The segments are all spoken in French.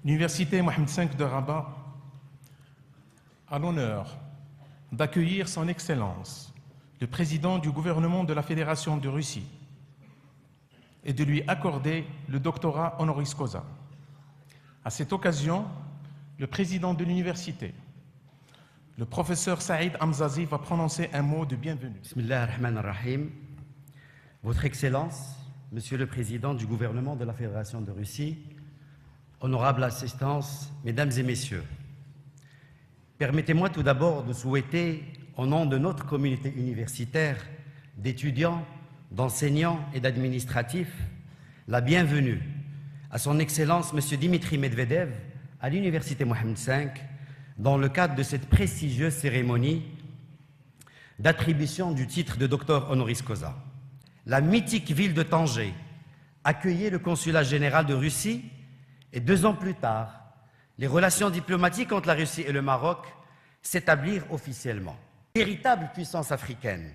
L'Université Mohammed V de Rabat a l'honneur d'accueillir son Excellence, le président du gouvernement de la Fédération de Russie, et de lui accorder le doctorat honoris causa. À cette occasion, le président de l'université, le professeur Saïd Hamzazi, va prononcer un mot de bienvenue. Bismillah ar-Rahman ar-Rahim. Votre Excellence, Monsieur le Président du gouvernement de la Fédération de Russie, honorable assistance, Mesdames et Messieurs, permettez-moi tout d'abord de souhaiter, au nom de notre communauté universitaire, d'étudiants, d'enseignants et d'administratifs, la bienvenue à son Excellence Monsieur Dimitri Medvedev à l'Université Mohammed V dans le cadre de cette prestigieuse cérémonie d'attribution du titre de docteur honoris causa. La mythique ville de Tanger accueillait le consulat général de Russie et 2 ans plus tard, les relations diplomatiques entre la Russie et le Maroc s'établirent officiellement. Véritable puissance africaine,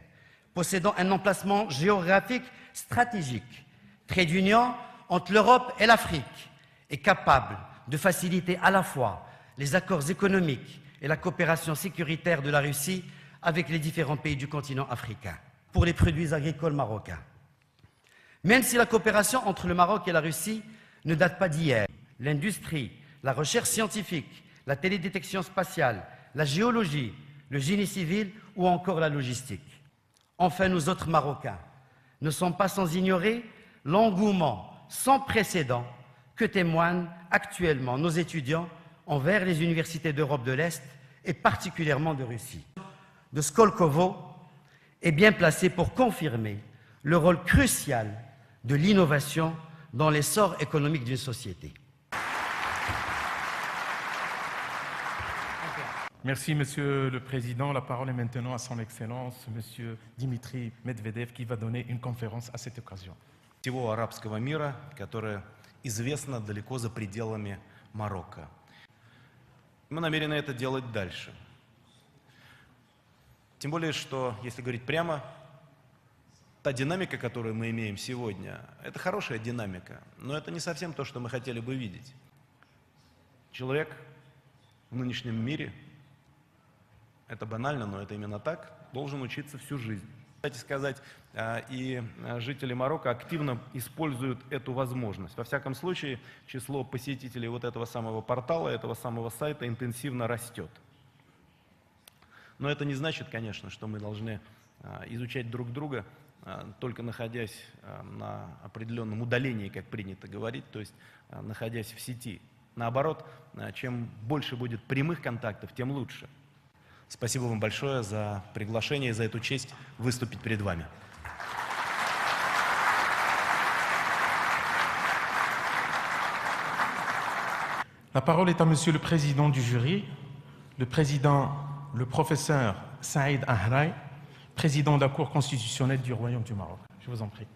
possédant un emplacement géographique stratégique, trait d'union entre l'Europe et l'Afrique, est capable de faciliter à la fois les accords économiques et la coopération sécuritaire de la Russie avec les différents pays du continent africain pour les produits agricoles marocains. Même si la coopération entre le Maroc et la Russie ne date pas d'hier, l'industrie, la recherche scientifique, la télédétection spatiale, la géologie, le génie civil ou encore la logistique. Enfin, nous autres Marocains ne sommes pas sans ignorer l'engouement sans précédent que témoignent actuellement nos étudiants envers les universités d'Europe de l'Est et particulièrement de Russie. De Skolkovo est bien placé pour confirmer le rôle crucial de l'innovation dans l'essor économique d'une société. Merci, Monsieur le Président. La parole est maintenant à son Excellence, Monsieur Dimitri Medvedev, qui va donner une conférence à cette occasion. Всего арабского мира, которое известно далеко за пределами Марокко. Мы намерены это делать дальше. Тем более, что, если говорить прямо, та динамика, которую мы имеем сегодня, это хорошая динамика, но это не совсем то, что мы хотели бы видеть. Человек в нынешнем мире, это банально, но это именно так, должен учиться всю жизнь. Кстати сказать, и жители Марокко активно используют эту возможность. Во всяком случае, число посетителей вот этого самого портала, этого самого сайта интенсивно растет. Но это не значит, конечно, что мы должны изучать друг друга, только находясь на определенном удалении, как принято говорить, то есть находясь в сети. Наоборот, чем больше будет прямых контактов, тем лучше. Спасибо вам большое за приглашение и за эту честь выступить перед вами. La parole est à Monsieur le Président du jury, le professeur Saïd Ahray, président de la Cour constitutionnelle du Royaume du Maroc. Je vous en prie.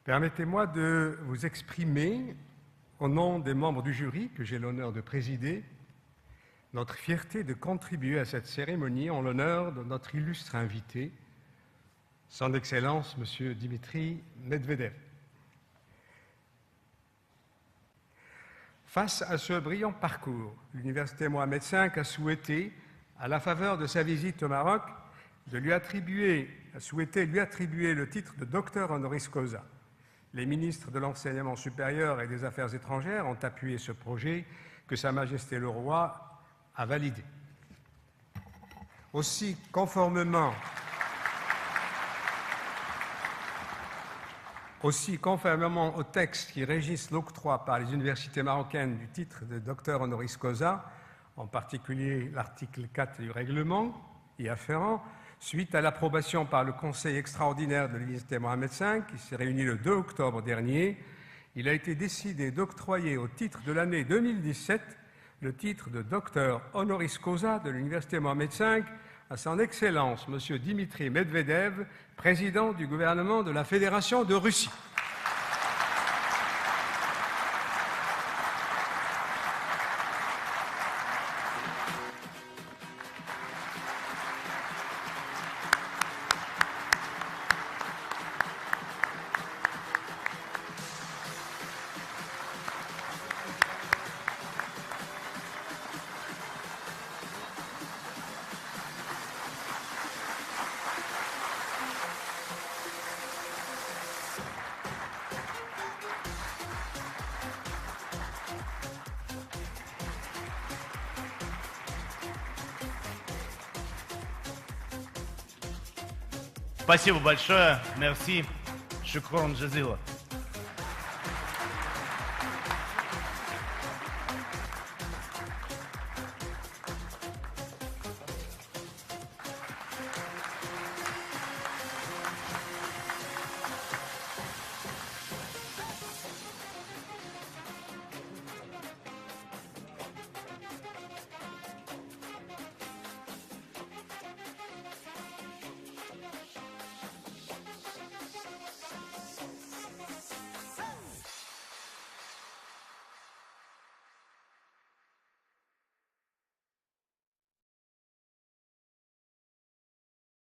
Permettez-moi de vous exprimer, au nom des membres du jury que j'ai l'honneur de présider, notre fierté de contribuer à cette cérémonie en l'honneur de notre illustre invité, Son Excellence M. Dimitri Medvedev. Face à ce brillant parcours, l'Université Mohammed V a souhaité, à la faveur de sa visite au Maroc, lui attribuer le titre de docteur honoris causa. Les ministres de l'Enseignement supérieur et des Affaires étrangères ont appuyé ce projet que Sa Majesté le Roi a validé. Aussi, conformément au texte qui régisse l'octroi par les universités marocaines du titre de docteur honoris causa, en particulier l'article 4 du règlement y afférent, suite à l'approbation par le Conseil extraordinaire de l'Université Mohammed V, qui s'est réuni le 2 octobre dernier, il a été décidé d'octroyer au titre de l'année 2017 le titre de docteur honoris causa de l'Université Mohammed V à son Excellence M. Dimitri Medvedev, président du gouvernement de la Fédération de Russie. Спасибо большое. Мерси. Шукран джазила.